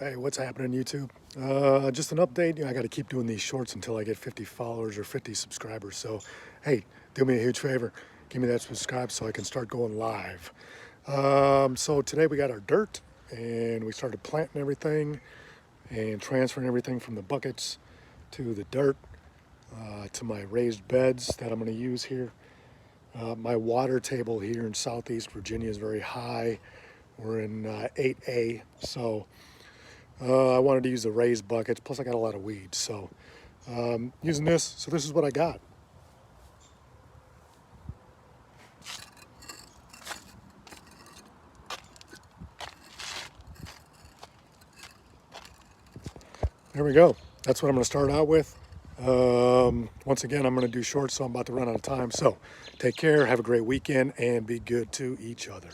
Hey, what's happening, YouTube? Just an update. I got to keep doing these shorts until I get 50 followers or 50 subscribers. So, hey, do me a huge favor. Give me that subscribe so I can start going live. So today we got our dirt and we started planting everything and transferring everything from the buckets to the dirt to my raised beds that I'm going to use here. My water table here in Southeast Virginia is very high. We're in 8A, so I wanted to use the raised buckets, plus I got a lot of weeds, so using this. So this is what I got. There we go. That's what I'm going to start out with. Once again, I'm going to do shorts, so I'm about to run out of time. So take care, have a great weekend, and be good to each other.